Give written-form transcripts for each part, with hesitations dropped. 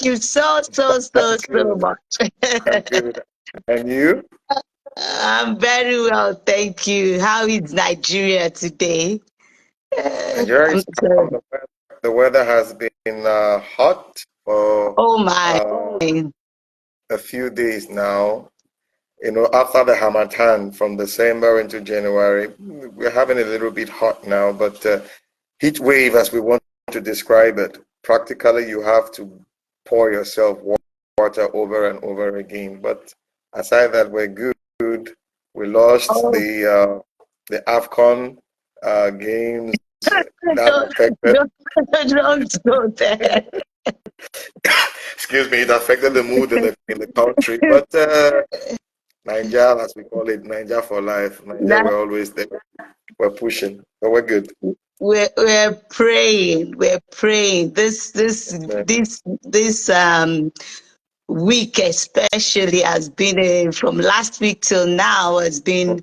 you so Good. much. I'm good. And you? I'm very well, thank you. How is Nigeria today? Nigeria I'm is calm. good. The weather has been hot for Oh my. uh, a few days now. After the Hamatan from December into January, we're having a little bit hot now, but heat wave, as we want to describe it, practically you have to pour yourself water over and over again. But aside that, we're good. We lost Oh, the AFCON games that don't, affected. don't, don't go there. Excuse me, it affected the mood in the country. But Nigeria, as we call it, Nigeria for life. Nigeria, That we're always there. We're pushing, but we're good. we're praying. We're praying. Amen. This week especially has been from last week till now has been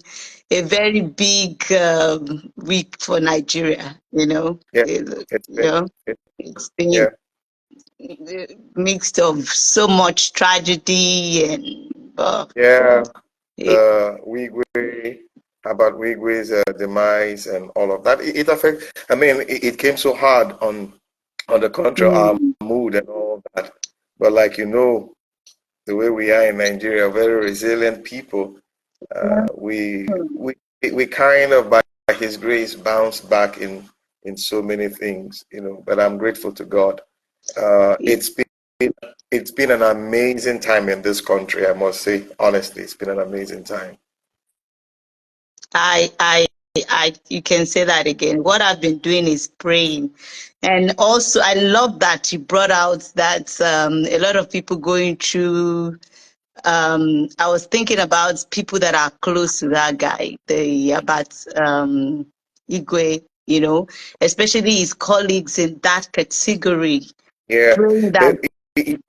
a very big week for Nigeria. Yeah, It- it's you been, know, it, it's been yeah, mixed of so much tragedy and yeah. it, The Wigwe, about Wigwe's demise and all of that. It affects. I mean, it came so hard on the country, our mm, mood and all that. But like the way we are in Nigeria, very resilient people. We kind of, by His grace, bounce back in so many things. But I'm grateful to God. it, It's been an amazing time in this country, I must say. Honestly, it's been an amazing time. I, I, you can say that again. What I've been doing is praying. And also, I love that you brought out that a lot of people going through. I was thinking about people that are close to that guy, about Igwe, especially his colleagues in that category, Yeah. praying that. It- it-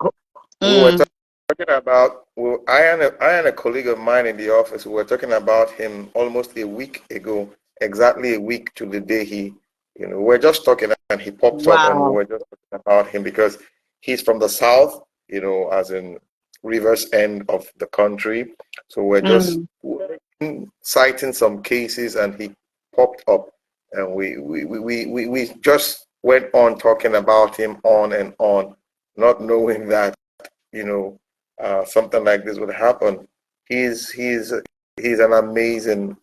we were Mm, talking about, well, I and a colleague of mine in the office, we were talking about him almost a week ago, exactly a week to the day we're just talking and he popped up and we wow. were just talking about him because he's from the south, as in Rivers end of the country. So we're just Mm, citing some cases and he popped up and we just went on talking about him on and on, not knowing that you know, something like this would happen. He's an amazing.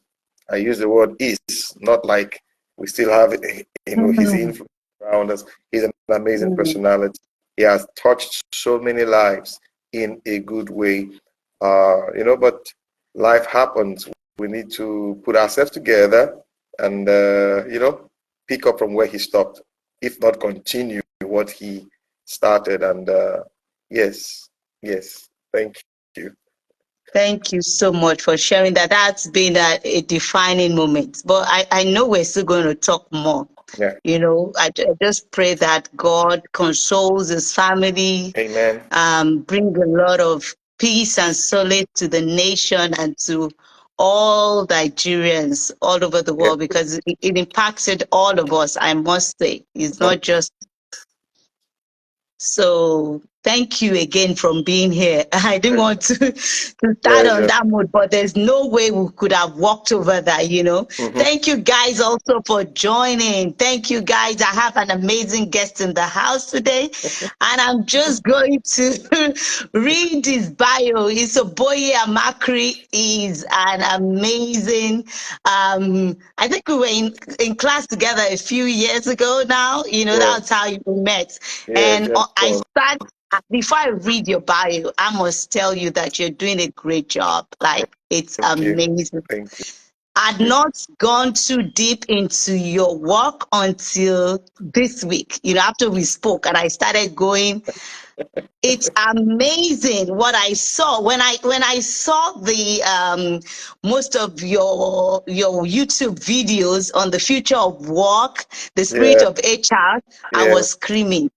I use the word is, not like we still have his mm, influence around us. He's an amazing mm. personality. He has touched so many lives in a good way. But life happens. We need to put ourselves together and pick up from where he stopped, if not continue what he started. And yes, yes. Thank you. Thank you so much for sharing that. That's been a defining moment. But I know we're still going to talk more. Yeah. I just pray that God consoles his family, Amen. bring a lot of peace and solace to the nation and to all Nigerians all over the Yeah. world because it impacted all of us, I must say. It's not just so. Thank you again for being here. I didn't want to start on Pleasure. that mood, but there's no way we could have walked over that. Hmm. Thank you guys also for joining. Thank you guys. I have an amazing guest in the house today, and I'm just going to read his bio. Isoboye Amachree is an amazing. I think we were in class together a few years ago now. Yeah. That's how we met. Yeah. And Just I start before I read your bio, I must tell you that you're doing a great job. Like, it's thank you. amazing. Thank I'd you. not gone too deep into your work until this week, after we spoke and I started going. It's amazing what I saw when I saw the most of your YouTube videos on the future of work, the spirit Yeah. of HR. I Yeah. was screaming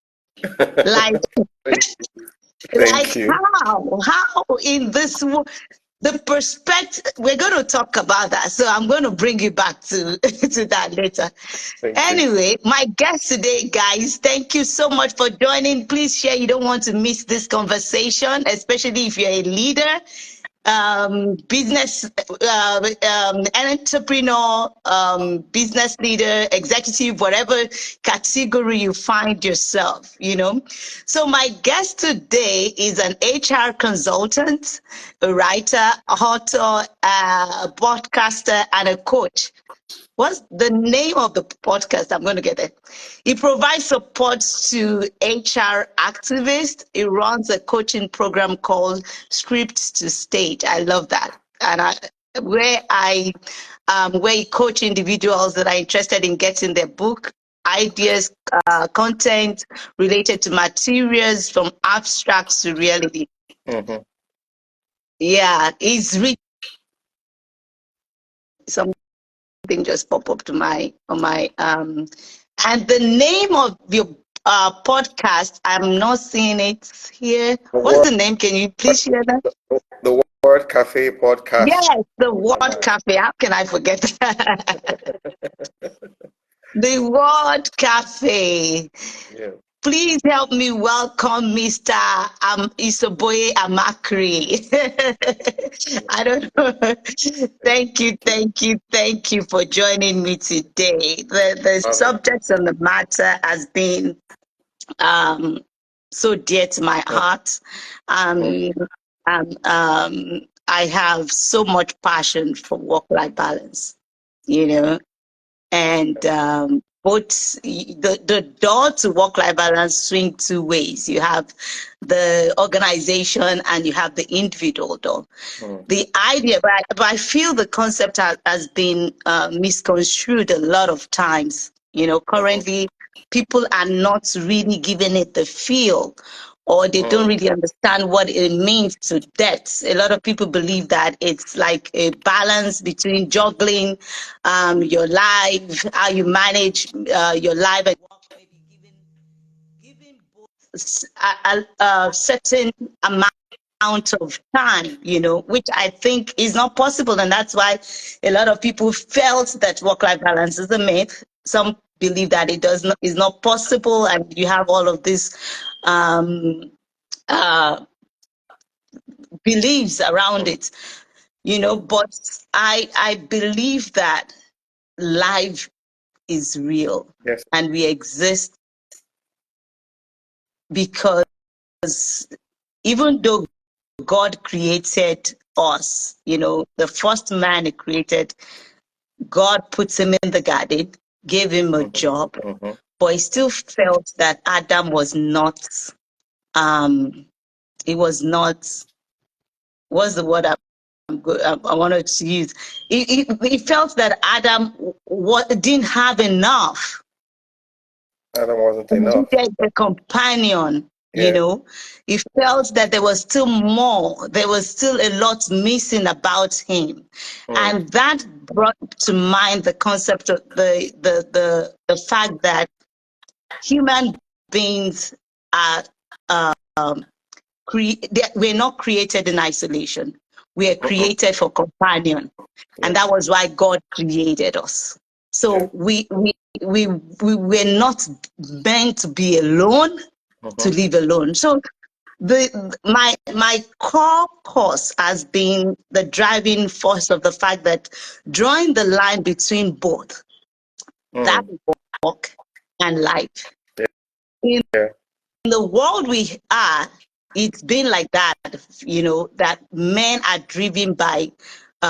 like Thank, thank like you. how in this the perspective, we're going to talk about that. So I'm going to bring you back to, to that later. Thank you. Anyway, my guest today, guys, thank you so much for joining. Please share. You don't want to miss this conversation, especially if you're a leader, business, an entrepreneur, business leader, executive, whatever category you find yourself, you know. So my guest today is an HR consultant, a writer, author, a podcaster, and a coach. What's the name of the podcast? I'm going to get it. He provides support to HR activists. He runs a coaching program called Script to Stage. I love that. And where he coach individuals that are interested in getting their book ideas, content related to materials from abstract to reality. Mm-hmm. Yeah, he's reached some thing just pop up to my on my and the name of your podcast, I'm not seeing it here. The What's word, the name? Can you please share that? the Word Cafe podcast. Yes, the Word Cafe. How can I forget that? The Word Cafe. Yeah. Please help me welcome Mr. Isoboye Amachree. I don't know. Thank you for joining me today. The subject and the matter has been um, so dear to my heart. I have so much passion for work-life balance, you know, and both the door to work-life balance swing two ways. You have the organization and you have the individual door. The idea, but I feel the concept has been misconstrued a lot of times. You know, currently people are not really giving it the feel, or they don't really understand what it means to depth. A lot of people believe that it's like a balance between juggling your life, how you manage your life and work, maybe giving both a certain amount of time, you know, which I think is not possible. And that's why a lot of people felt that work-life balance is a myth. Some believe that it is not possible, and you have all of these uh, beliefs around it, you know. But I believe that life is real, Yes. and we exist because even though God created us, you know, the first man he created, God puts him in the garden, gave him a job, but he still felt that Adam was not, he was not, what's the word I wanted to use? He felt that Adam didn't have enough. Adam wasn't He enough. needed a companion, you Yeah. know. He felt that there was still more. There was still a lot missing about him. And that brought to mind the concept of the fact that human beings are we're not created in isolation. We are created for companion. And that was why God created us. So we were not meant to be alone, to live alone. So my core course has been the driving force of the fact that drawing the line between both, that work and life. In the world we are, it's been like that, you know, that men are driven by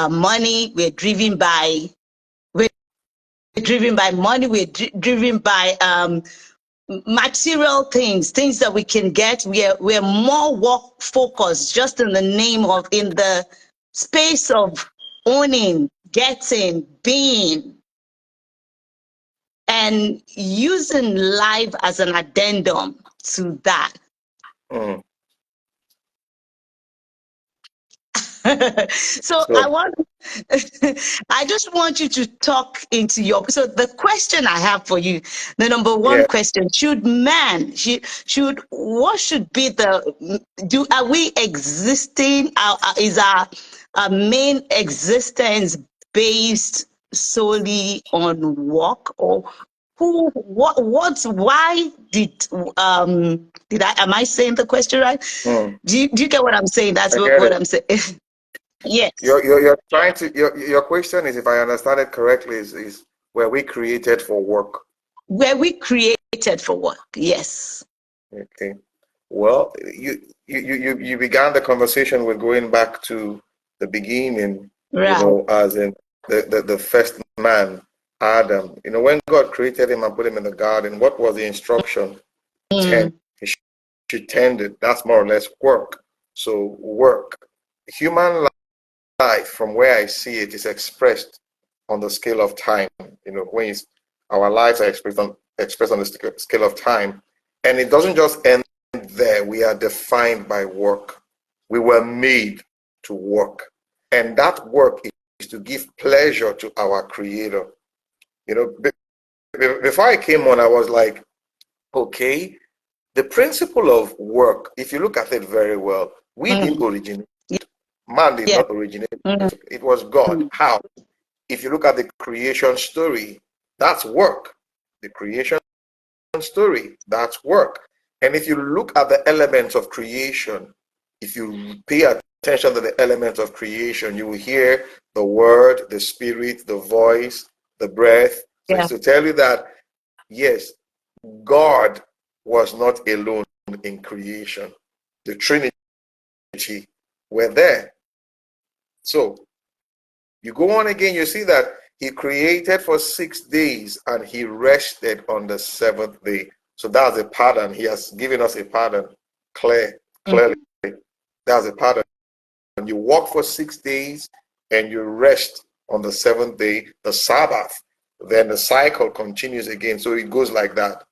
money, we're driven by money, driven by material things that we can get. We're more work focused, just in the name of, in the space of owning, getting, being, and using life as an addendum to that. So I just want you to talk into your, so the question I have for you, the number one question, what should be are we existing, is our main existence based solely on work, or why am I saying the question right? Do you get what I'm saying? That's I get what it. I'm saying. Yes. You're trying to your question is, if I understand it correctly, is were we created for work? Were we created for work? Yes. Okay. Well, you began the conversation with going back to the beginning, Right. as in the first man, Adam. When God created him and put him in the garden, what was the instruction? Tend. He should tend it. That's more or less work. So work. Human life, from where I see it, is expressed on the scale of time. When our lives are expressed on the scale of time, and it doesn't just end there. We are defined by work. We were made to work, and that work is to give pleasure to our Creator. Before I came on, I was like, okay, the principle of work, if you look at it very well, we didn't originate. Man did not originate. It was God. How? If you look at the creation story, that's work. The creation story, that's work. And if you look at the elements of creation, if you pay attention to the elements of creation, you will hear the word, the spirit, the voice, the breath. So it's to tell you that, yes, God was not alone in creation. The Trinity were there. So you go on again, you see that he created for 6 days and he rested on the seventh day. So that's a pattern. He has given us a pattern clearly. That's a pattern. And you work for 6 days and you rest on the seventh day, the Sabbath. Then the cycle continues again. So it goes like that,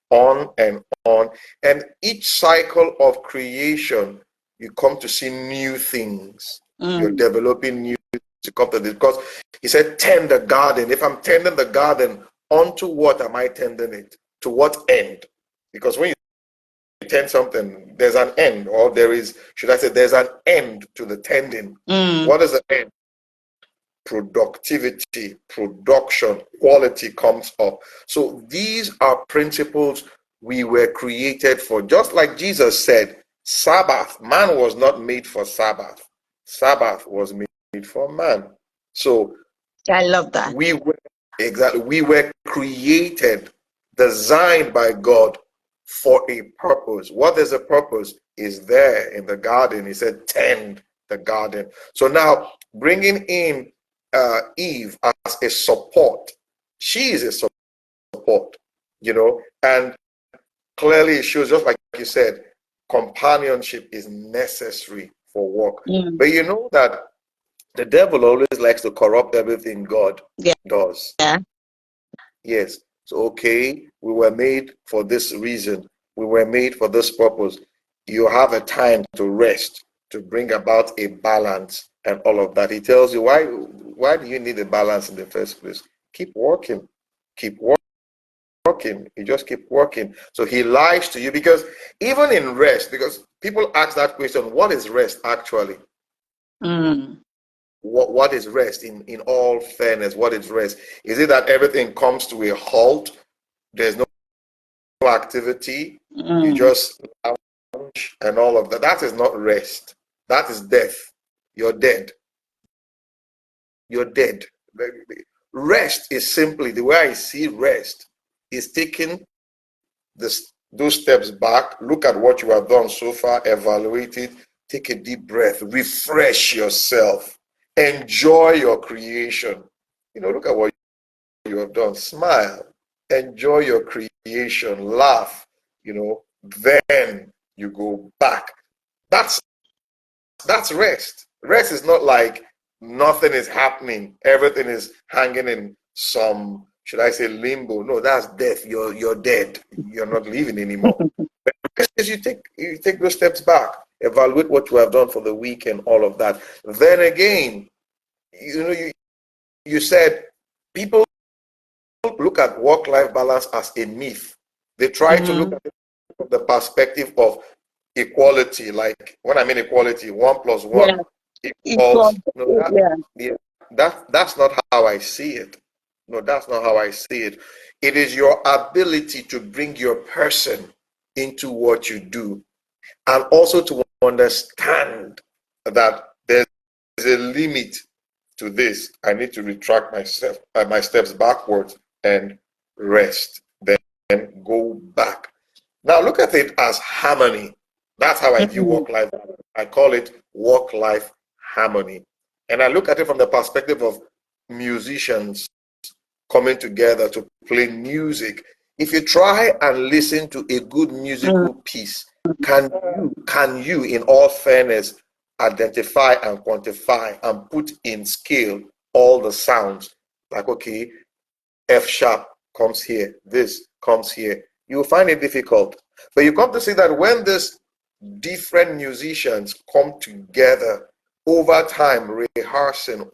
on and on. And each cycle of creation, you come to see new things. You're developing new to come to this, because he said, tend the garden. If I'm tending the garden, unto what am I tending it? To what end? Because when you tend something, there's an end, or there's an end to the tending. What is the end? Productivity, production, quality comes up. So these are principles we were created for. Just like Jesus said, Sabbath, man was not made for Sabbath. Sabbath was made for man. So I love that. We were created, designed by God for a purpose. What is a purpose is there in the garden. He said, tend the garden. So now bringing in Eve as a support. She is a support, and clearly it shows, just like you said, companionship is necessary for work. But you know that the devil always likes to corrupt everything God does. Yes. So, okay, we were made for this reason. We were made for this purpose. You have a time to rest, to bring about a balance and all of that. He tells you, why do you need a balance in the first place? Keep working. Keep working. You just keep working. So he lies to you, because even in rest, because people ask that question, what is rest actually? What is rest? In all fairness, what is rest? Is it that everything comes to a halt? There's no activity. You just lounge and all of that. That is not rest. That is death. You're dead. You're dead. Rest is simply, the way I see rest, is taking those steps back, look at what you have done so far, evaluate it, take a deep breath, refresh yourself, enjoy your creation. Look at what you have done. Smile, enjoy your creation, laugh, then you go back. That's rest. Rest is not like nothing is happening, everything is hanging in some, should I say, limbo. No, that's death. You're dead. You're not living anymore. Rest is you take those steps back, evaluate what you have done for the week and all of that. Then again, you said people look at work-life balance as a myth. They try to look at it from the perspective of equality. Like, when I mean equality, 1 + 1 equals, no, yeah. yeah, that's not how I see it. No, that's not how I see it. It is your ability to bring your person into what you do, and also to understand that there's a limit to this. I need to retract myself, my steps backwards and rest, then go back. Now look at it as harmony. That's how I view Mm, work-life. I call it work-life harmony. And I look at it from the perspective of musicians coming together to play music. If you try and listen to a good mm, musical piece, can you in all fairness identify and quantify and put in scale all the sounds? Like, okay, F sharp comes here, this comes here. You will find it difficult. But you come to see that when these different musicians come together over time rehearsing,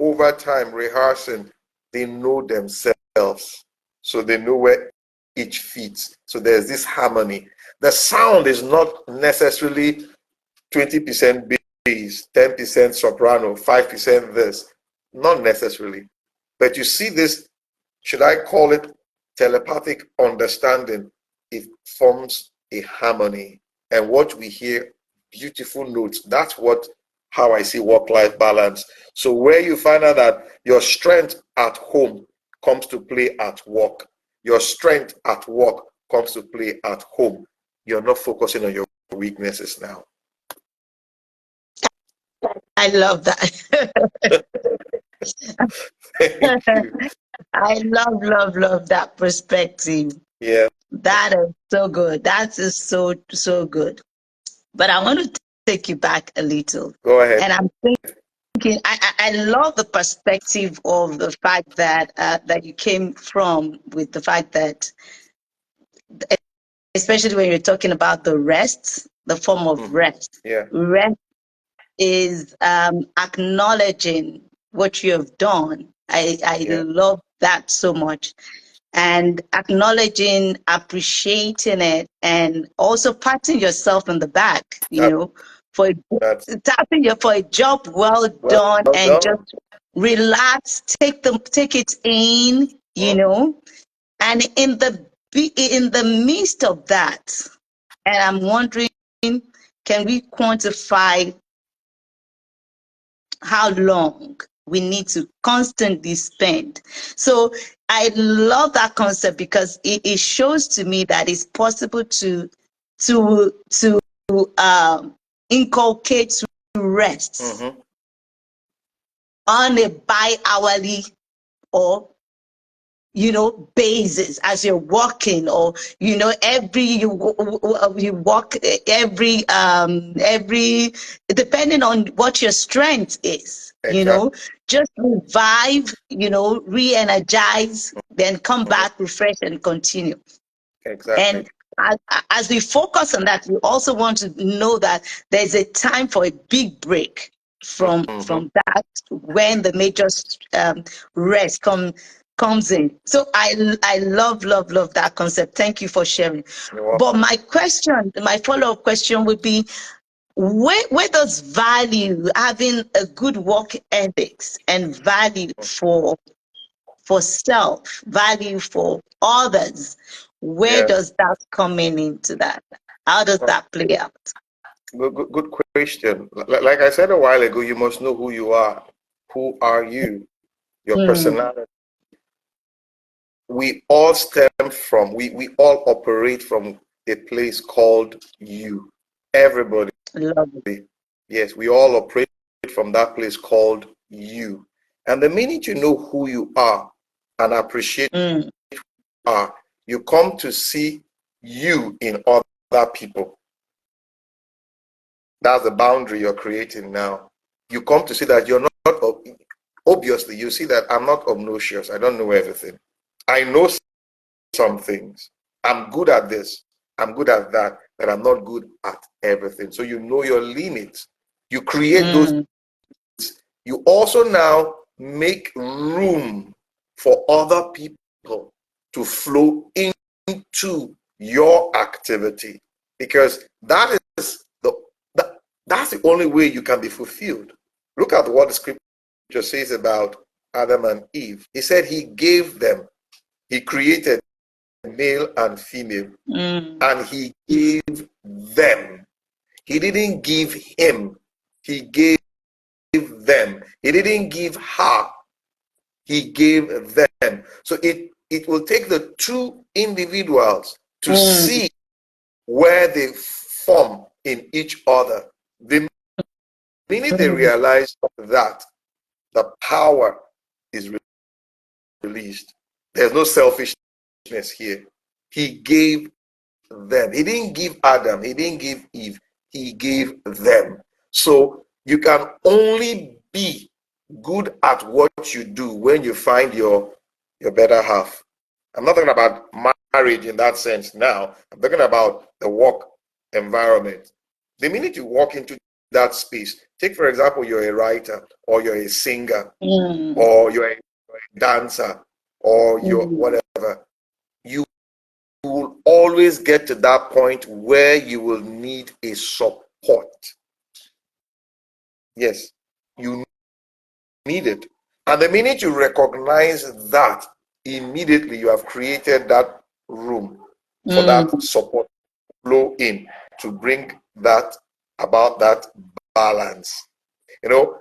they know themselves. So they know where each fits. So there's this harmony. The sound is not necessarily 20% bass, 10% soprano, 5% this. Not necessarily. But you see this, should I call it telepathic understanding? It forms a harmony. And what we hear, beautiful notes. That's how I see work-life balance. So where you find out that your strength at home comes to play at work, your strength at work comes to play at home. You're not focusing on your weaknesses now. I love that. Thank you. I love that perspective. Yeah. That is so good. That is so, so good. But I want to take you back a little. Go ahead. And I'm thinking, I love the perspective of the fact that that you came from, with the fact that, especially when you're talking about the rest, the form of rest. Yeah. Rest is acknowledging what you have done. I Yeah. love that so much. And acknowledging, appreciating it, and also patting yourself on the back, for That's for a job well well done, and done. just relax, take it in, and in the midst of that, and I'm wondering, can we quantify how long we need to constantly spend? So I love that concept, because it shows to me that it's possible to inculcate rest on a bi-hourly or basis, as you're walking, or you walk every, depending on what your strength is, Exactly. just revive, re-energize, then come back, refresh, and continue. Exactly. And as we focus on that, we also want to know that there's a time for a big break from that, when the major rest comes in. So I love that concept. Thank you for sharing. But my follow-up question would be, where does value, having a good work ethics, and value for self, value for others, where Yeah. does that come into that? How does that play out? Good question. Like I said a while ago, you must know who you are. Who are you? Your personality. We all we all operate from a place called you. Everybody. Love Yes, we all operate from that place called you. And the minute you know who you are and appreciate it. who you are, you come to see you in other people. That's the boundary you're creating now. You come to see that you're not obviously, you see that I'm not omniscient. I don't know everything. I know some things. I'm good at this. I'm good at that, but I'm not good at everything. So you know your limits. You create those. You also now make room for other people to flow into your activity, because that's the only way you can be fulfilled. Look at what the scripture says about Adam and Eve. He said he gave them, he created male and female, and he gave them. He didn't give him, he gave them. He didn't give her, he gave them. So it will take the two individuals to see where they form in each other. The minute they realize that, the power is released. There's no selfishness here. He gave them. He didn't give Adam, he didn't give Eve, he gave them. So you can only be good at what you do when you find your better half. I'm not talking about marriage in that sense now. I'm talking about the work environment. The minute you walk into that space, take for example, you're a writer, or you're a singer, or you're a dancer, or you're whatever, you will always get to that point where you will need a support. Yes, you need it. And the minute you recognize that, immediately you have created that room for that support flow in to bring that about, that balance. You know,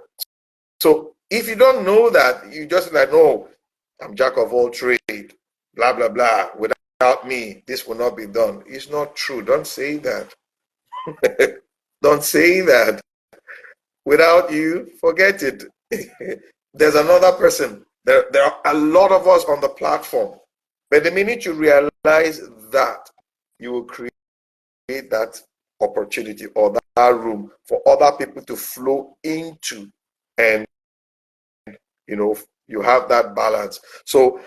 so if you don't know that, you just like, no, I'm jack of all trade, blah blah blah, without me this will not be done. It's not true. Don't say that. Don't say that. Without you, forget it. There's another person. There are a lot of us on the platform. But the minute you realize that, you will create that opportunity or that room for other people to flow into, and you know, you have that balance. So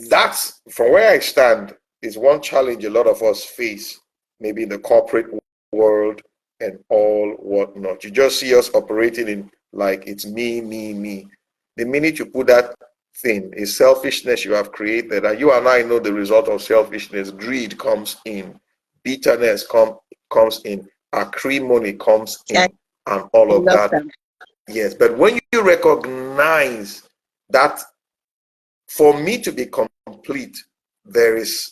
that's, from where I stand, is one challenge a lot of us face, maybe in the corporate world and all whatnot. You just see us operating in like it's me, me, me. The minute you put that thing, a selfishness you have created, and you and I know the result of selfishness, greed comes in, bitterness comes in, acrimony comes in, and all of that. Yes, but when you recognize that for me to be complete, there is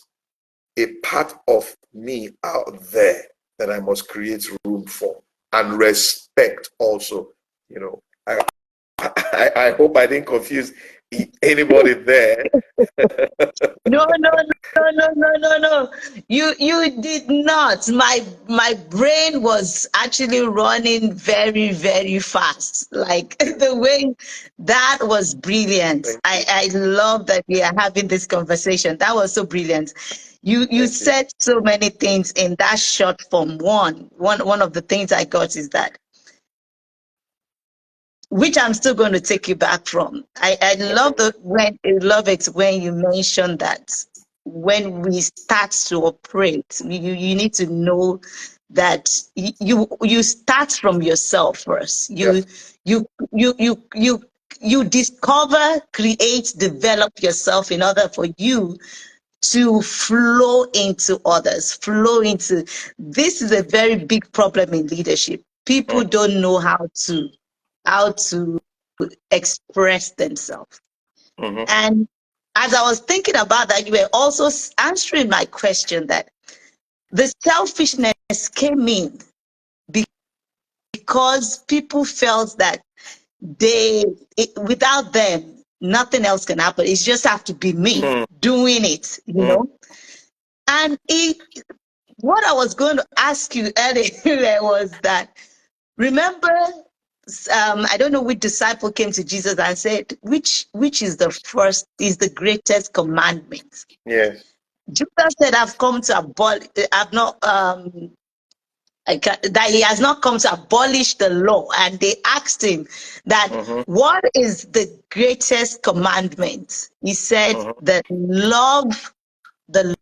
a part of me out there that I must create room for, and respect also. You know, I hope I didn't confuse anybody there. No. You did not. My brain was actually running very, very fast. Like the way that was brilliant. I love that we are having this conversation. That was so brilliant. You said so many things in that short form. One of the things I got is that, which I'm still going to take you back from. I love it when you mention that when we start to operate, you need to know that you start from yourself first. You discover, create, develop yourself in order for you to flow into others, flow into. This is a very big problem in leadership. People don't know how to express themselves. And as I was thinking about that, you were also answering my question that the selfishness came in because people felt that without them, nothing else can happen. It just have to be me doing it, you know? And what I was going to ask you earlier was that, remember, I don't know which disciple came to Jesus and said, which is the greatest commandment? Yes. Jesus said, I've come to abolish, that he has not come to abolish the law. And they asked him that, what is the greatest commandment? He said that love the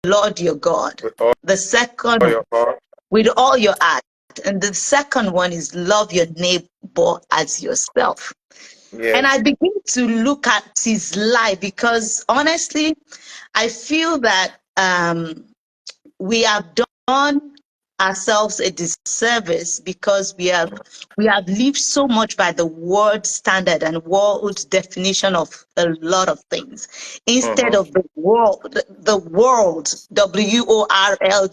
Lord your God. The second, with all your heart. And the second one is love your neighbor as yourself. Yes. And I begin to look at his life, because honestly, I feel that we have done ourselves a disservice because we have lived so much by the world standard and world definition of a lot of things instead of the world WORLD,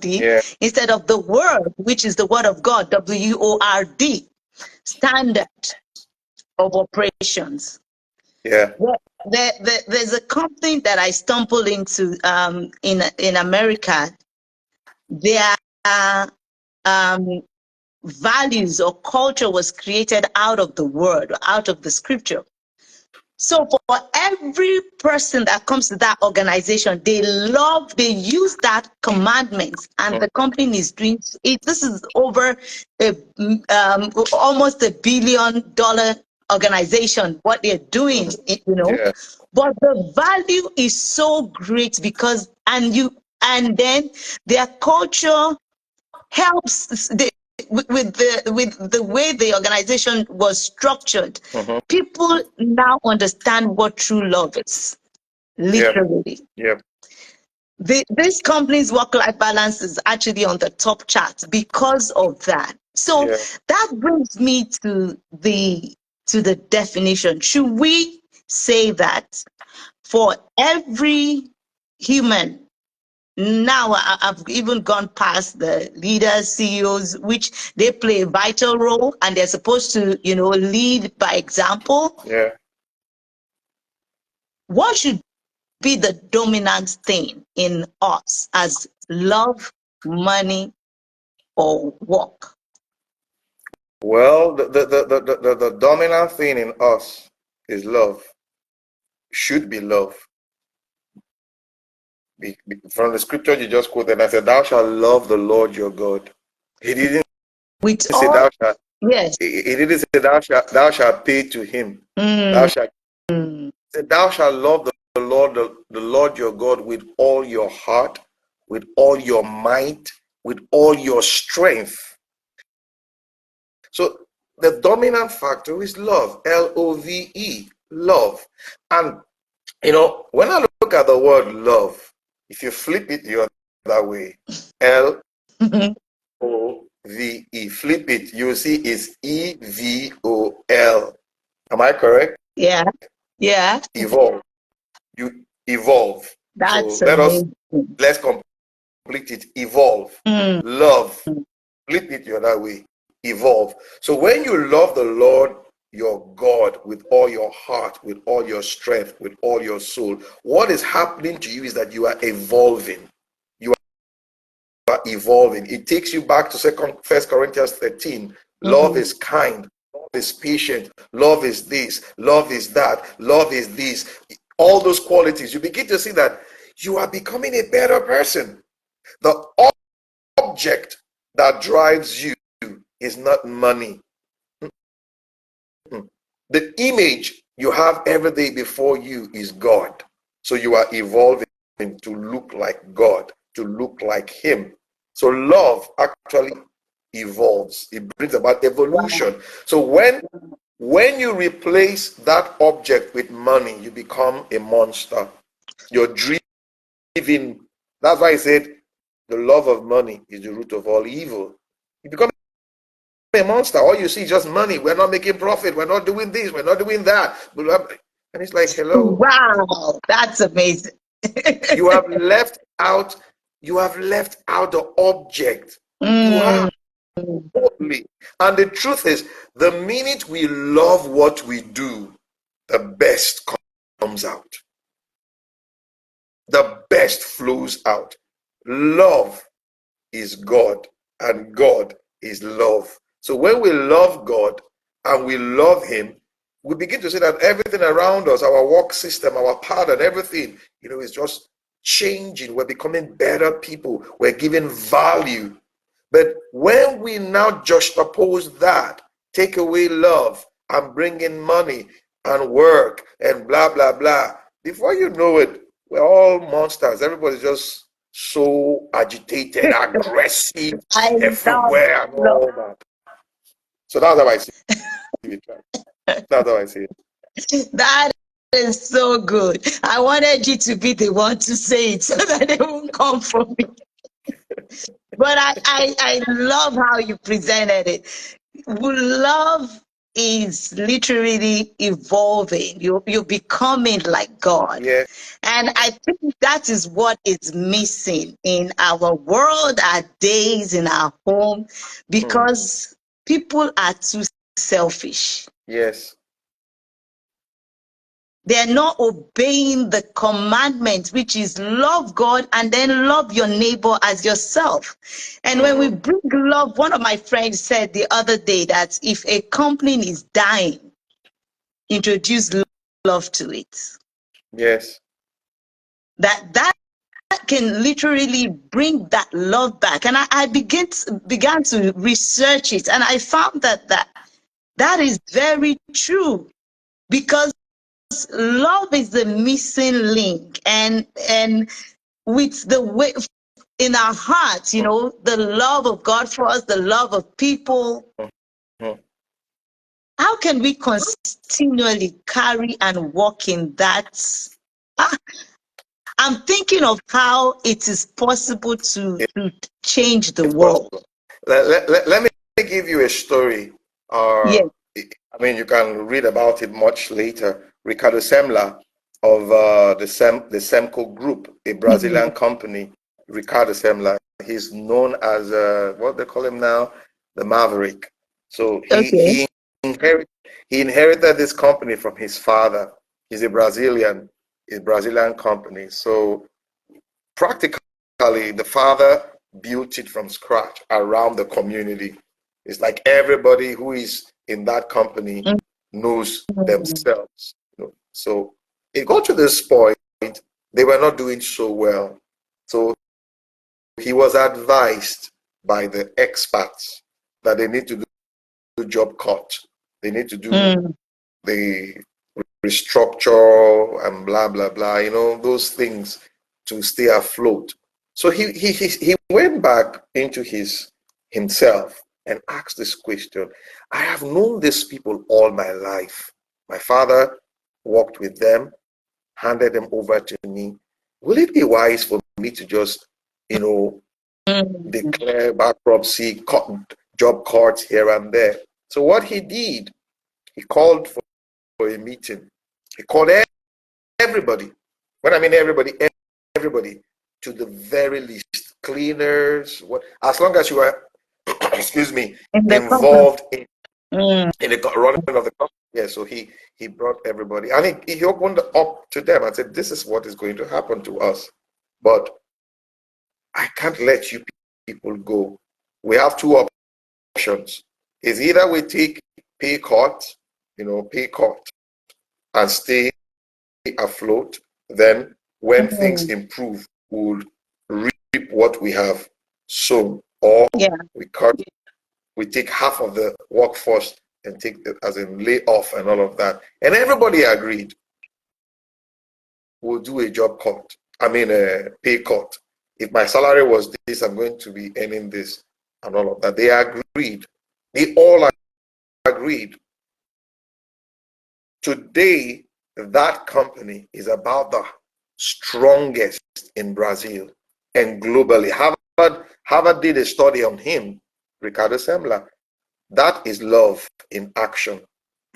Yeah. instead of the word, which is the word of God, WORD, standard of operations. Yeah. Well, there's a company that I stumbled into in America. Their um, values or culture was created out of the word, out of the scripture. So for every person that comes to that organization, they use that commandments, and the company is doing it. This is over almost $1 billion organization, what they're doing, Yeah. But the value is so great because, and then their culture helps with the way the organization was structured. People now understand what true love is, Yeah. literally. Yeah. This company's work-life balance is actually on the top chart because of that. So Yeah. that brings me to the definition. Should we say that for every human, now I've even gone past the leaders, CEOs, which they play a vital role and they're supposed to, lead by example. Yeah. What should be the dominant thing in us as love, money, or work? Well, the dominant thing in us is love. Should be love. From the scripture you just quoted, I said, "Thou shalt love the Lord your God." He didn't With say all, thou shalt. yes. He didn't say thou shalt pay to him. Thou Mm, shalt. He said, "Thou shalt love the Lord your God with all your heart, with all your might, with all your strength." So the dominant factor is love. LOVE, love. And when I look at the word love, if you flip it the other way, LOVE, flip it, you will see it's EVOL. Am I correct? yeah, yeah, Evolve. You evolve. So that's amazing. let's complete it. Evolve. Mm, Love. Flip it the other way. Evolve. So when you love the Lord your God with all your heart, with all your strength, with all your soul, what is happening to you is that you are evolving. You are evolving. It takes you back to First Corinthians 13. Love is kind. Love is patient. Love is this. Love is that. Love is this. All those qualities. You begin to see that you are becoming a better person. The object that drives you is not money. The image you have every day before you is God. So you are evolving to look like God, to look like Him. So love actually evolves. It brings about evolution. So when you replace that object with money, you become a monster. You're driven. That's why I said the love of money is the root of all evil. You become a monster. All you see is just money. We're not making profit. We're not doing this. We're not doing that. And it's like, hello. wow, that's amazing. You have left out. You have left out the object. You Mm, have totally. And the truth is, the minute we love what we do, the best comes out. The best flows out. Love is God, and God is love. So when we love God and we love Him, we begin to see that everything around us, our work system, our pattern, everything, is just changing. We're becoming better people. We're giving value. But when we now juxtapose that, take away love and bring in money and work and blah, blah, blah, before you know it, we're all monsters. Everybody's just so agitated, aggressive I love, everywhere and love. all that. So that's how I see it. That's how I see it. That is so good. I wanted you to be the one to say it so that they won't come for me. But I love how you presented it. Love is literally evolving. You're becoming like God. Yeah. And I think that is what is missing in our world, our days, in our home, Mm. because people are too selfish. Yes. They're not obeying the commandment, which is love God and then love your neighbor as yourself. And when we Mm-hmm. bring love, one of my friends said the other day that if a company is dying, introduce love to it. Yes. That can literally bring that love back. And I began to research it, and I found that is very true, because love is the missing link. And with the way in our hearts, the love of God for us, the love of people, Mm-hmm. how can we continually carry and walk in that? Ah, I'm thinking of how it is possible to change the It's world. possible. Let me give you a story. Yes. I mean, you can read about it much later. Ricardo Semler of the Semco Group, a Brazilian company. Ricardo Semler, he's known as what they call him now, the Maverick. So Okay. he inherited this company from his father. He's a Brazilian company. So practically, the father built it from scratch around the community. It's like everybody who is in that company knows themselves. So it got to this point, they were not doing so well. So he was advised by the experts that they need to do job cut. They need to do the restructure and blah, blah, blah, those things to stay afloat. So he went back into himself and asked this question. I have known these people all my life. My father worked with them, handed them over to me. Will it be wise for me to just, declare bankruptcy, cut job cuts here and there? So what he did, he called for a meeting. He called everybody. When I mean everybody, to the very least, cleaners, as long as you are, excuse me, In the company. involved in the running of the company. Yeah, so he brought everybody, and he opened up to them and said, "This is what is going to happen to us, but I can't let you people go. We have two options. Is either we take pay cut, pay cut, and stay afloat. Then when things improve, we'll reap what we have sown, or Yeah. we take half of the workforce and take it as in lay off and all of that." And everybody agreed, we'll do a job cut. I mean a pay cut. If my salary was this, I'm going to be earning this and all of that. They agreed. They all agreed. Today, that company is about the strongest in Brazil and globally. Harvard did a study on him, Ricardo Semler. That is love in action.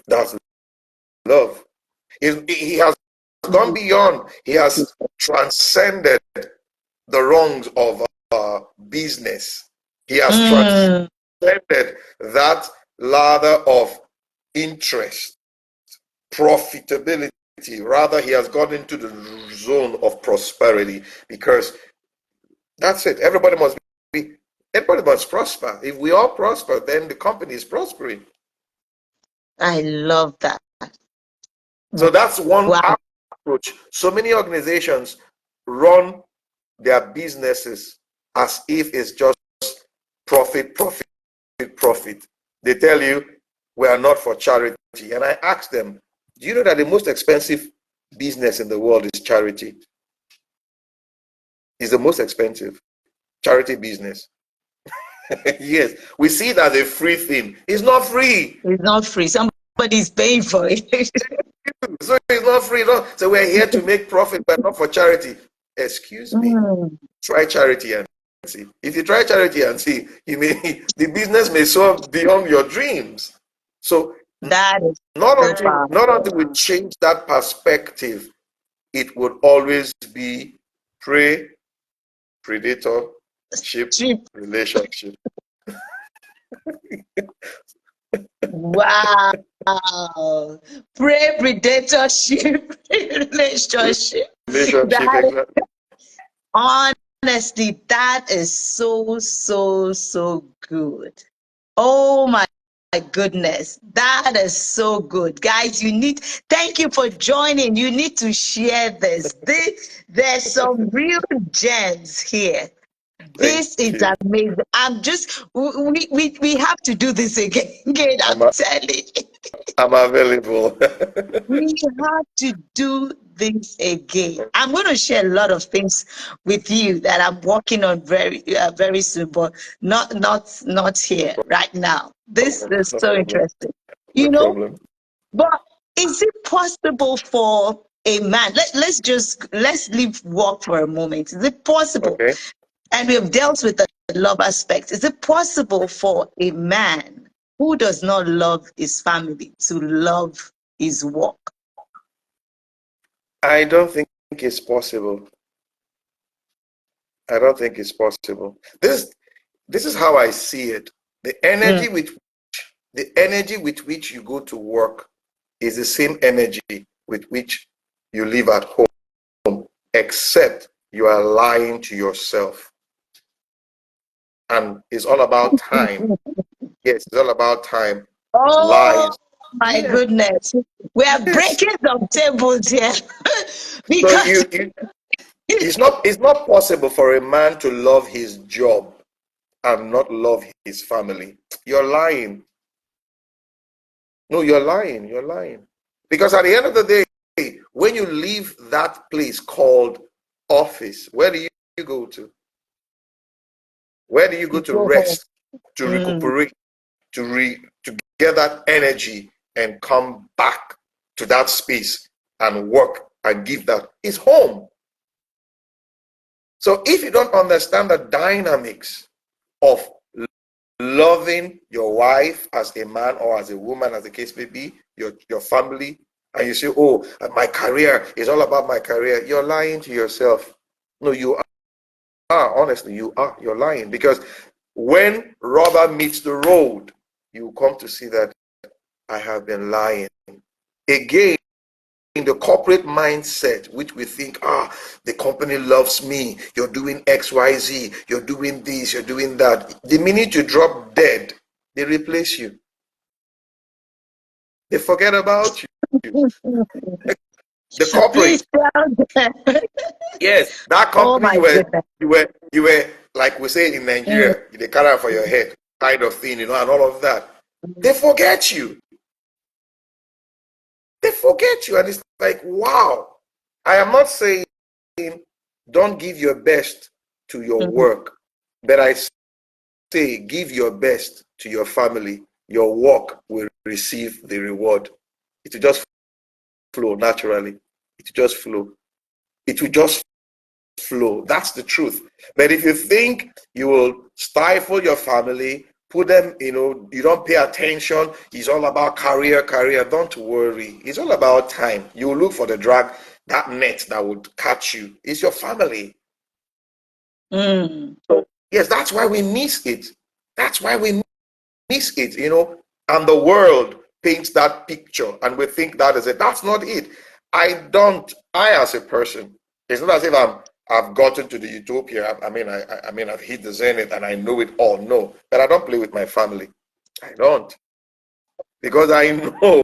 That's love. He has gone beyond. He has transcended the wrongs of business. He has transcended that ladder of interest, profitability. Rather, he has gone into the zone of prosperity, because that's it. Everybody must prosper. If we all prosper, then the company is prospering. I love that. So that's one Wow. approach. So many organizations run their businesses as if it's just profit, profit, profit. They tell you, we are not for charity. And I ask them, do you know that the most expensive business in the world is charity? It's the most expensive charity business. Yes, we see it as a free thing. It's not free. It's not free. Somebody's paying for it. So it's not free. So we're here to make profit, but not for charity. Excuse me. Try charity and If you try charity and see, the business may soar beyond your dreams. So That is not so until we change that perspective, it would always be prey predator ship powerful. relationship. Wow. Prey predatorship relationship. Relationship, That, exactly. honestly, that is so, so, so good. Oh my goodness. That is so good. Guys, thank you for joining. You need to share this. There's some real gems here. Thank This is you. amazing. We have to do this again. Again, I'm I'm, a, telling you. I'm available. We have to do this again. I'm going to share a lot of things with you that I'm working on very soon, but not here right now. This is No so problem. interesting. No You know, problem. but is it possible for a man? Let's leave work for a moment. Is it possible? Okay. And we have dealt with the love aspect. Is it possible for a man who does not love his family to love his work? I don't think it's possible. I don't think it's possible. This is how I see it. Mm. The energy with which you go to work is the same energy with which you live at home, except you are lying to yourself. And it's all about time. Yes, it's all about time. Oh Lies. my Yes, goodness. We are yes. breaking some tables here. So Because it's not possible for a man to love his job and not love his family. You're lying. No, you're lying. You're lying. Because at the end of the day, when you leave that place called office, where do you go to? Where do you go to go home. rest, to Mm. recuperate, to get that energy and come back to that space and work and give that? It's home. So if you don't understand the dynamics of loving your wife as a man or as a woman, as the case may be, your family, and you say, oh, my career is all about my career, you're lying to yourself. No, you are, honestly, you are. You're lying. Because when rubber meets the road, you come to see that I have been lying. Again, in the corporate mindset, which we think, the company loves me, you're doing XYZ, you're doing this, you're doing that. The minute you drop dead, they replace you. They forget about you. The Please corporate, tell them. yes, that Oh company my goodness. you were like we say in Mm. Nigeria, they carry out for your head kind of thing, and all of that. They forget you. They forget you, and it's like, wow. I am not saying don't give your best to your Mm. work, but I say give your best to your family. Your work will receive the reward. It will just flow naturally. It will just flow. It will just flow. That's the truth. But if you think you will stifle your family, put them, you don't pay attention, it's all about career, don't worry. It's all about time. You will look for that net that would catch you. It's your family. Mm. So, yes, that's why we miss it. That's why we miss it, and the world paints that picture and we think that is it. That's not it. I as a person, it's not as if I've gotten to the utopia. I mean I've hit the zenith and I know it all. No, but I don't play with my family. I don't, because I know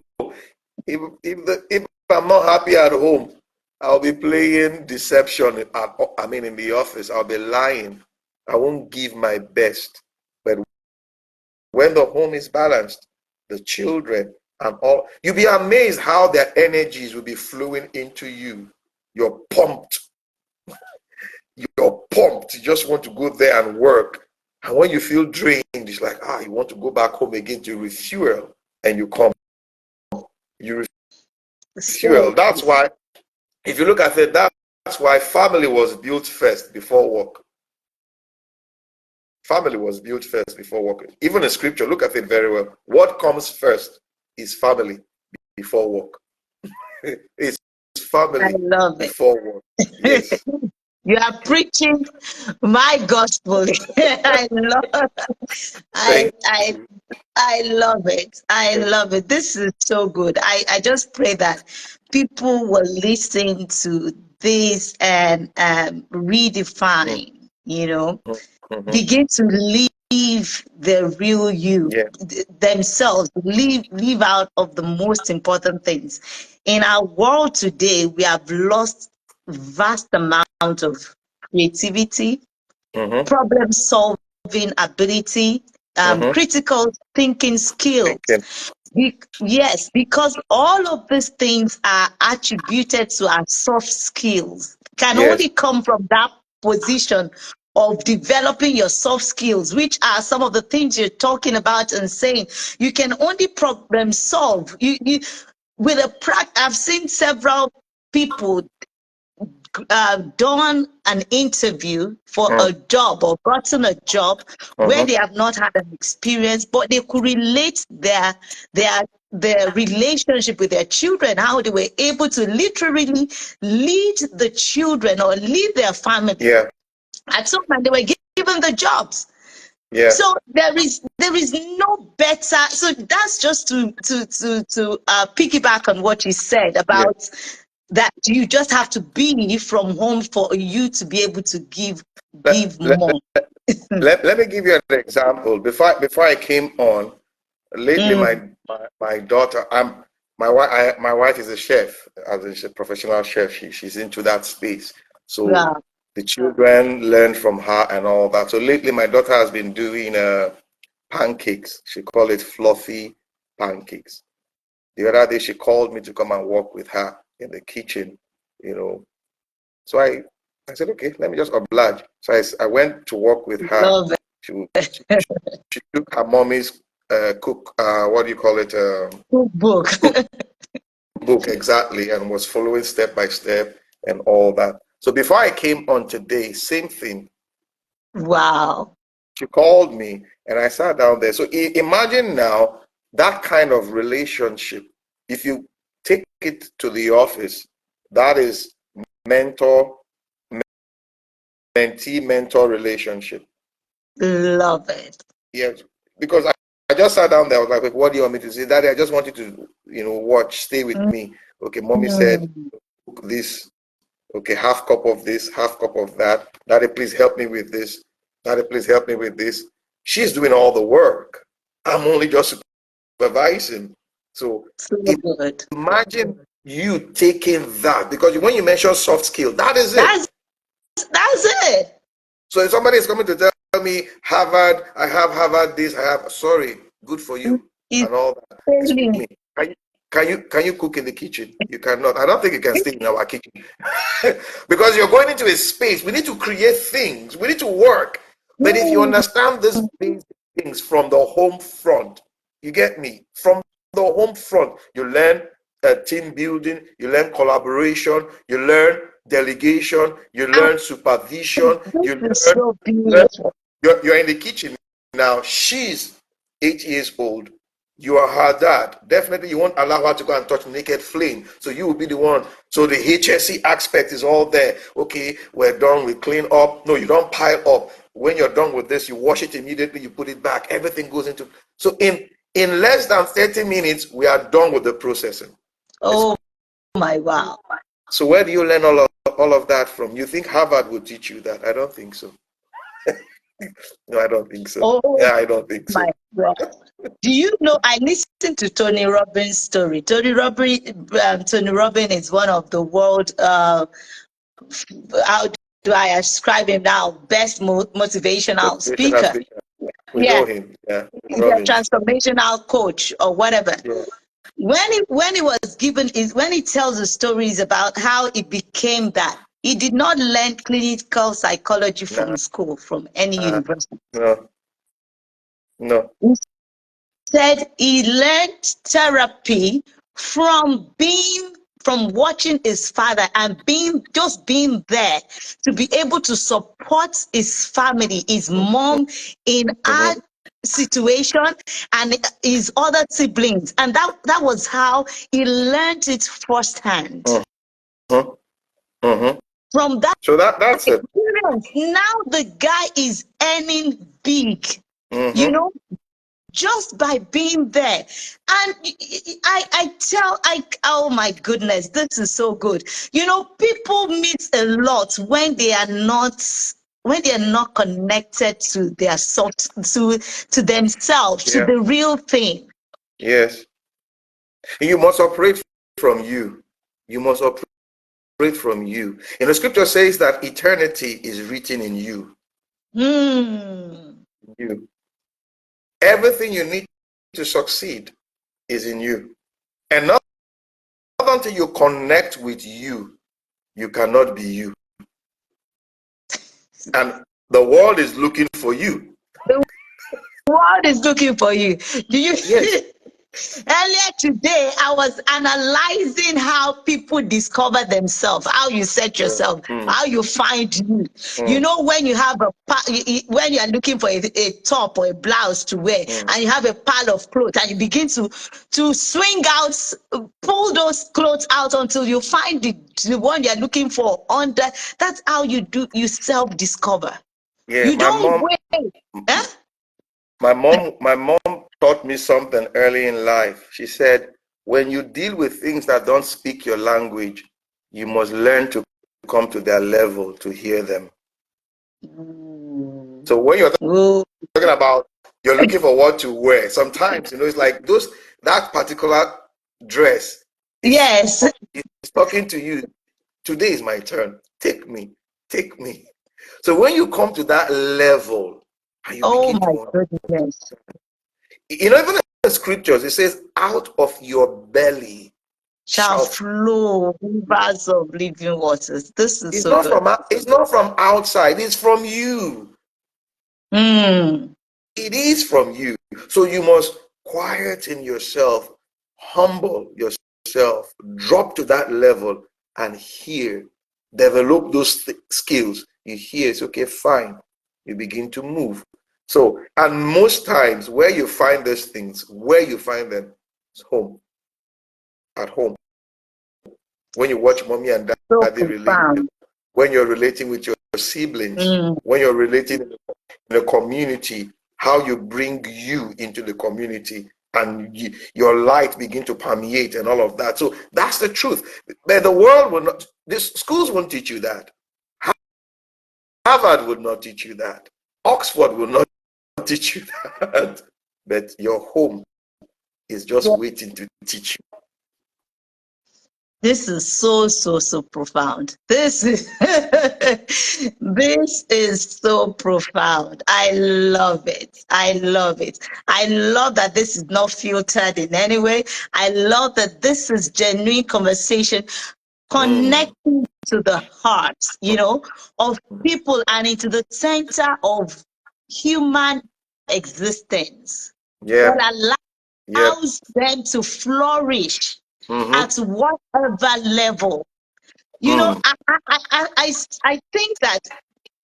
if I'm not happy at home, I'll be playing deception in the office. I'll be lying. I won't give my best. But when the home is balanced, the children and all, you'll be amazed how their energies will be flowing into you. You're pumped. You're pumped. You just want to go there and work. And when you feel drained, it's like, you want to go back home again to refuel. And you come, you So refuel. That's why, if you look at it, that's why family was built first before work. Family was built first before work. Even in scripture, look at it very well. What comes first is family before work. It's I family love it. before work. Yes. You are preaching my gospel. I love I Thank I you. I love it. I Yeah. love it. This is so good. I just pray that people will listen to this and Mm, redefine, mm, mhm. begin to live the real you Yeah. themselves, live out of the most important things. In our world today, we have lost vast amount of creativity, Mm-hmm. problem solving ability, Mm-hmm. critical thinking skills. Thinking. Yes, because all of these things are attributed to our soft skills, can Yes. only come from that position of developing your soft skills, which are some of the things you're talking about and saying. You can only problem solve. With a I've seen several people done an interview for Mm, a job or gotten a job where mm-hmm. they have not had an experience, but they could relate their their relationship with their children, how they were able to literally lead the children or lead their family. Yeah. At some point, they were given the jobs. Yeah. So there is no better. So that's just to piggyback on what you said Yeah. about that you just have to be from home for you to be able to Let, give let, more. let me give you an example. Before I came on, lately Mm, my daughter, my wife is a chef, as a professional chef. She's into that space. So yeah, the children learn from her and all that. So lately my daughter has been doing pancakes. She call it fluffy pancakes. The other day she called me to come and work with her in the kitchen, you know. So I said, okay, let me just oblige. So I went to work with her. love She, she, she took her mommy's what do you call it, cookbook. cookbook exactly, and was following step by step and all that. So before I came on today, same thing. Wow, She called me and I sat down there. So imagine now that kind of relationship. If you take it to the office, that is mentor, mentee, mentor relationship. love it. Yes, because I just sat down there. I was like, what do you want me to say? Daddy, I just want you to, watch, stay with me. Okay, mommy said, Mm, cook this. Okay, half cup of this, half cup of that. Daddy, please help me with this. Daddy, please help me with this. She's doing all the work. I'm only just supervising. So so good. imagine you taking that, because when you mention soft skill, that is it. That's that's it. So if somebody is coming to tell me Harvard, I have Harvard this, I have, sorry, good for you It's and all that. Excuse failing. me. Can you cook in the kitchen? You cannot. I don't think you can stay in our kitchen. Because you're going into a space. We need to create things. We need to work. But if you Mm, understand these basic things from the home front, you get me? From the home front, you learn team building, you learn collaboration, you learn delegation, you and learn supervision, this you is learn, so learn. beautiful. You're in the kitchen now. She's 8 years old. You are her dad. Definitely, you won't allow her to go and touch naked flame. So you will be the one. So the HSC aspect is all there. Okay, we're done. We clean up. No, you don't pile up. When you're done with this, you wash it immediately. You put it back. Everything goes into. So in less than 30 minutes, we are done with the processing. It's, Oh my wow. so where do you learn all of that from? You think Harvard will teach you that? I don't think so. No, I don't think so. Oh Yeah, I don't think my so. God. Do you know? I listened to Tony Robbins' story. Tony Robbins is one of the world. How do I describe him now? Best motivational Motivational speaker. speaker. We Yeah, know him. Yeah, he's a Robbins. transformational coach or whatever. Yeah. When he was given is when he tells the stories about how he became that. He did not learn clinical psychology from Nah, school, from any university. no, no. Said he learned therapy from being from watching his father and being there to be able to support his family, his mom in hard situation and his other siblings. And that was how he learned it firsthand. From that that's it. experience, now the guy is earning big, you know, just by being there. And oh my goodness, this is so good. You know, people miss a lot when they are not connected to their to themselves, to the real thing. Yes. You must operate from you. You must operate from you. And the scripture says that eternity is written in you. You. Everything you need to succeed is in you. And not until you connect with you, you cannot be you. And the world is looking for you. The world is looking for you. Do you? Yes. Earlier today, I was analyzing how people discover themselves, how you set yourself, how you find you. You know, when you have when you are looking for a top or a blouse to wear, and you have a pile of clothes, and you begin to swing out, pull those clothes out until you find the one you are looking for under. That's how you self-discover. Yeah, you don't wait. Huh? My mom taught me something early in life. She said, when you deal with things that don't speak your language, you must learn to come to their level to hear them. So when you're talking about you're looking for what to wear, sometimes, you know, it's like that particular dress. Yes. It's talking to you. Today is my turn. Take me. Take me. So when you come to that level, and you begin to goodness. You know, even in the scriptures, it says, out of your belly shall flow rivers of living waters. This is so good. It's not from outside, it's from you. It is from you. So you must quiet in yourself, humble yourself, drop to that level and hear, develop those skills. You hear, it's okay, fine. You begin to move. So, and most times where you find those things, where you find them is home, at home. When you watch mommy and daddy relate, when you're relating with your siblings, when you're relating in the community, how you bring you into the community and your light begin to permeate and all of that. So that's the truth. But the world will not, schools won't teach you that. Harvard would not teach you that. Oxford will not teach you that. But your home is just waiting to teach you. This is so profound. This is this is so profound. I love it. I love it. I love that this is not filtered in any way. I love that this is genuine conversation connecting to the hearts, you know, of people and into the center of human existence. Yeah. That allows them to flourish at whatever level. You know, I think that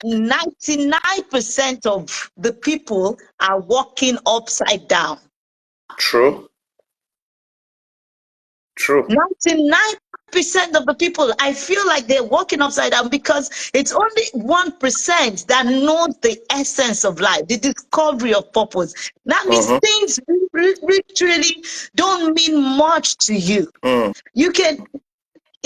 99% of the people are walking upside down. True. 99% of the people, I feel like they're walking upside down because it's only 1% that knows the essence of life, the discovery of purpose. That means things literally don't mean much to you. You can.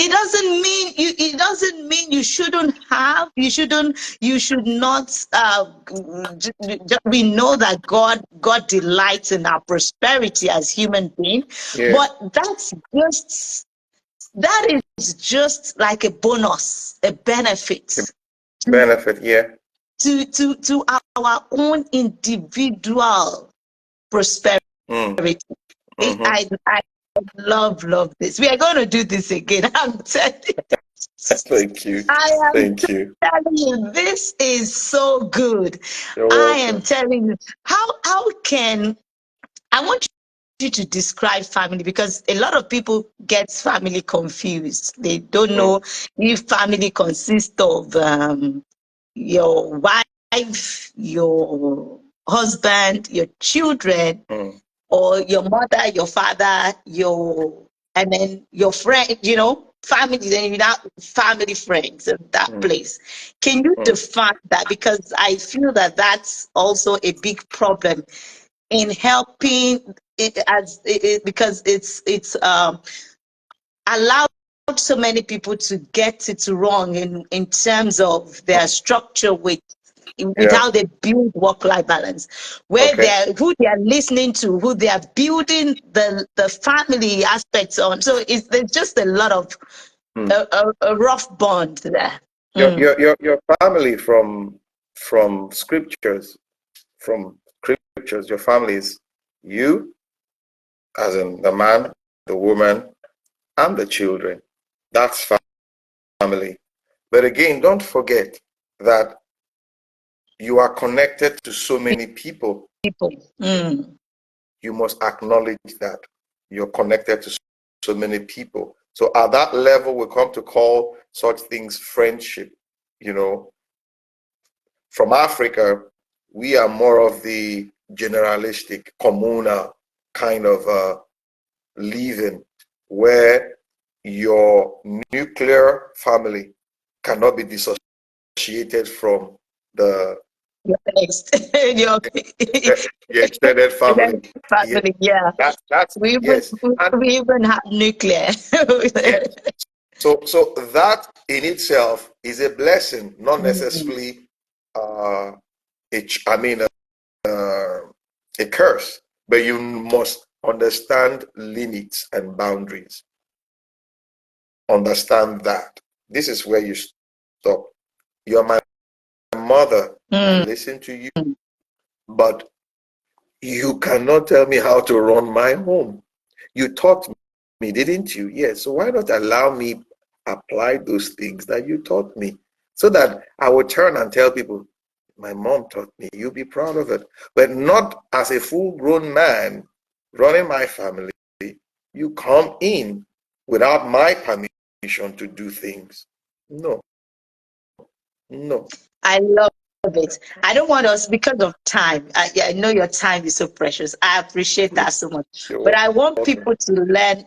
It doesn't mean you shouldn't have, you should not, we know that God delights in our prosperity as human beings, but that is just like a bonus, a benefit. To our own individual prosperity. I love this. We are going to do this again. I'm telling you. Thank you. Thank you. Telling you, this is so good. I am telling you, how can I want you to describe family, because a lot of people get family confused. They don't know if family consists of your wife, your husband, your children, or your mother, your father, and then your friend, family, then you have family friends in that place. Can you define that? Because I feel that that's also a big problem in helping it, because it's allowed so many people to get it wrong in terms of their structure with how they build work-life balance, where who they are listening to, who they are building the family aspects on. So there's just a lot of a rough bond there. Your family from scriptures, your family is you, as in the man, the woman, and the children. That's family. But again, don't forget that you are connected to so many people. You must acknowledge that you're connected to so many people. So at that level, we come to call such things friendship. From Africa, we are more of the generalistic, communal kind of living, where your nuclear family cannot be dissociated from your extended family. Yeah. That's yes. We even have nuclear. Yes. So that in itself is a blessing, not necessarily a curse, but you must understand limits and boundaries. Understand that. This is where you stop. You're my mother. I listen to you, but you cannot tell me how to run my home. You taught me, didn't you? Yes. So why not allow me apply those things that you taught me, so that I would turn and tell people, my mom taught me, you'll be proud of it. But not as a full-grown man running my family. You come in without my permission to do things. No. I love it. I don't want us, because of time. I know your time is so precious. I appreciate that so much. But I want people to learn.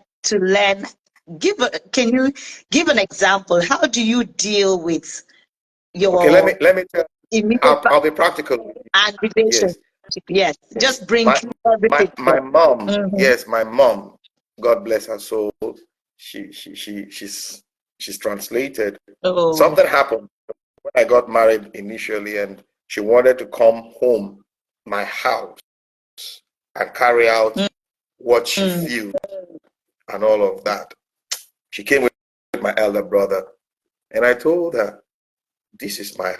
Can you give an example? How do you deal with your let me tell you. I'll be practical. And relationship. Yes. Just bring everything. My mom. Yes, my mom. God bless her soul. She's translated. Something happened when I got married initially, and she wanted to come home, my house, and carry out what she feels and all of that. She came with my elder brother, and I told her, this is my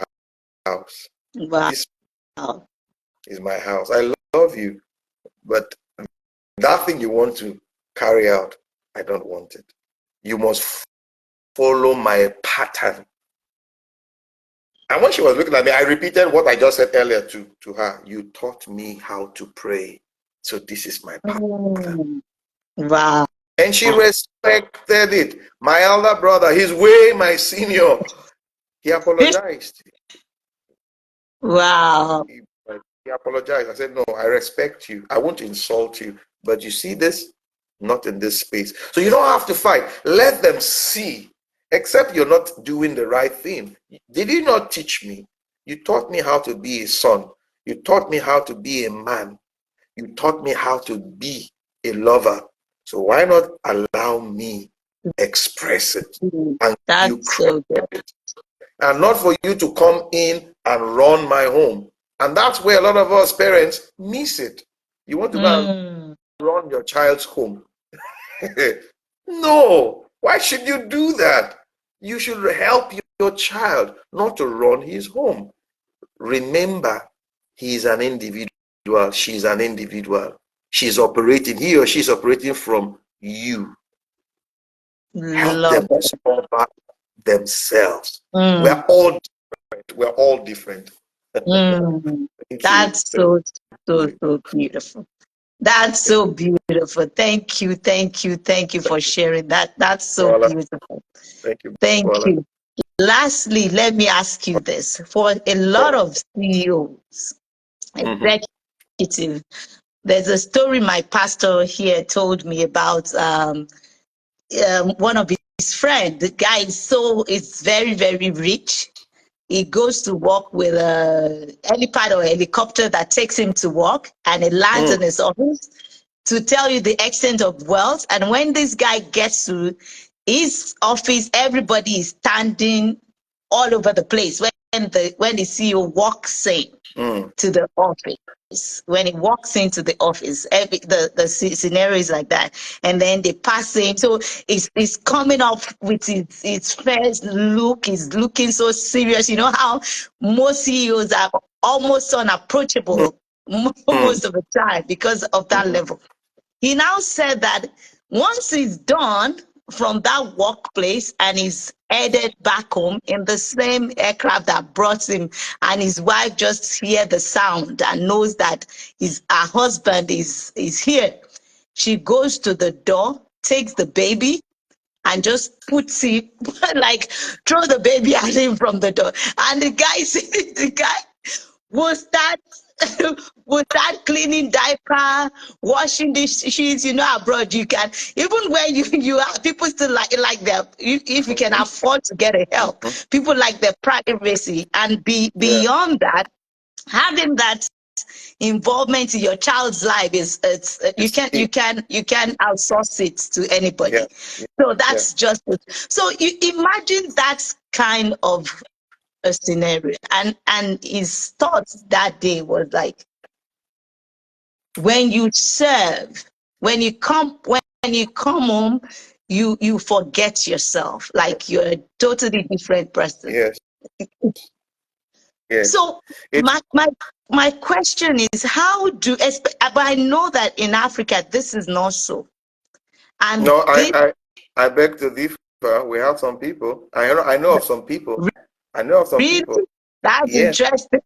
house. Wow. This is my house. I love you, but that thing you want to carry out, I don't want it. You must follow my pattern. And when she was looking at me, I repeated what I just said earlier to her. You taught me how to pray, so this is my pattern. Wow. And she respected it. My elder brother, he's way my senior. He apologized. Wow. He apologized. I said, no, I respect you. I won't insult you. But you see this? Not in this space. So you don't have to fight. Let them see. Except you're not doing the right thing. Did you not teach me? You taught me how to be a son. You taught me how to be a man. You taught me how to be a lover. So why not allow me express it? And that's so good. It. And not for you to come in and run my home. And that's where a lot of us parents miss it. You want to go and run your child's home. No. Why should you do that? You should help your child not to run his home. Remember, he is an individual. She's an individual. He or she's operating from you. Help them discover themselves. We're all different. We're all different. That's so beautiful. That's so beautiful. Thank you, thank you, thank you for sharing that. That's so Bola. beautiful. Thank you, Thank Bola. you. Lastly, let me ask you this. For a lot of CEOs, Mm-hmm. executive, there's a story my pastor here told me about one of his friends. The guy is very, very rich. He goes to work with a helipad or helicopter that takes him to work, and it lands in his office to tell you the extent of wealth. And when this guy gets to his office, everybody is standing all over the place when the CEO walks in to the office. When he walks into the office, the scenario is like that, and then they pass him. So it's coming up with its first look. He's looking so serious. You know how most CEOs are almost unapproachable most of the time because of that Mm-hmm. level. He now said that once he's done from that workplace and he's headed back home in the same aircraft that brought him, and his wife just hear the sound and knows that her husband is here. She goes to the door, takes the baby, and just puts it like throw the baby at him from the door. And the guy will start will start cleaning diaper, washing the sheets. You know, abroad you can, even when you have people still like their, if you can afford to get a help, Mm-hmm. people like their privacy. And Yeah. beyond that, having that involvement in your child's life is, it's you It's can you key. can you can outsource it to Yeah. anybody. So Yeah. that's just it. So you imagine that kind of a scenario, and his thoughts that day was like, when you serve, when you come home, you forget yourself, like you're a totally different person. Yes. Yes. So It's my question is, how but I know that in Africa this is not so. And no. this I beg to differ. We have some people. I know of some people. I know of some really, people. that's Yes. interesting.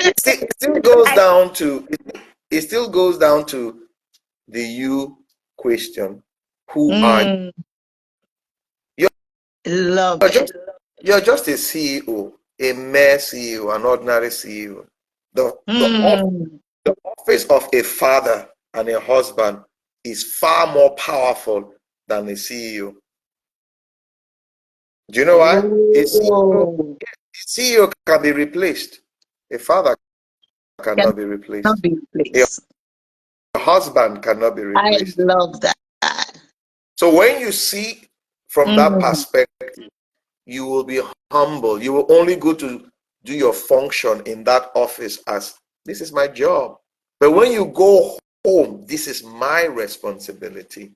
It still goes down to it still goes down to the you question. Who are you? Mm, love You're it. just you're just a CEO, a mere CEO, an ordinary CEO. The the, off, Mm, the office of a father and a husband is far more powerful than a CEO. Do you know why? oh, A CEO can be replaced. A father cannot be cannot replaced. be A replaced. husband cannot be I replaced. love that. So when you see from that Mm, perspective, you will be humble. You will only go to do your function in that office as this is my job. But when you go home, this is my responsibility.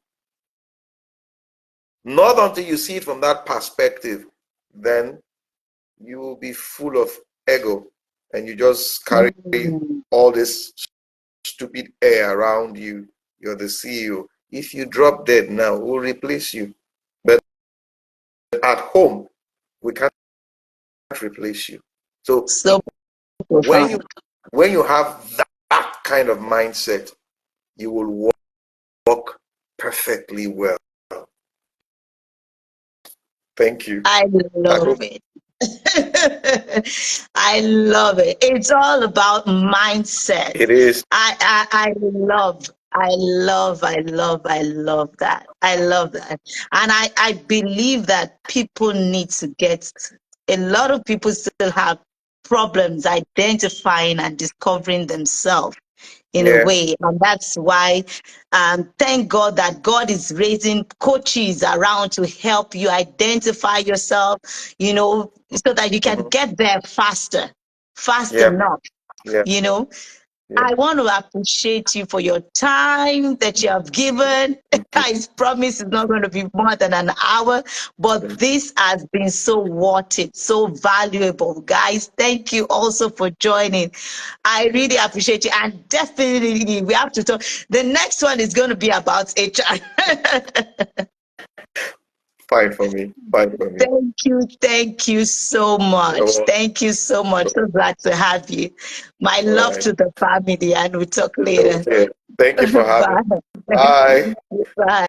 Not until you see it from that perspective, then you will be full of ego and you just carry mm. all this stupid air around you. You're the CEO. If you drop dead now, we'll replace you. But at home, we can't replace you. So So when profound. you have that kind of mindset, you will work perfectly well. Thank you. I I love hope it. I love it. It's all about mindset. it is. I love that. I love that. And I believe that people need to get, a lot of people still have problems identifying and discovering themselves in a Yes. way. And that's why, thank God that God is raising coaches around to help you identify yourself, so that you can Mm-hmm. get there fast Yeah. enough, Yeah. you know. Yeah. I want to appreciate you for your time that you have given. Thank you. I promise it's not going to be more than an hour, but this has been so worth it, so valuable. Guys, thank you also for joining. I really appreciate you. And definitely, we have to talk. The next one is going to be about HR. Fine for me. Fine for me. Thank you so much. Oh, Thank you so much. So glad to have you. My all love right. to the family, and we'll talk later. Okay. Thank you for having. Bye. Bye. Bye.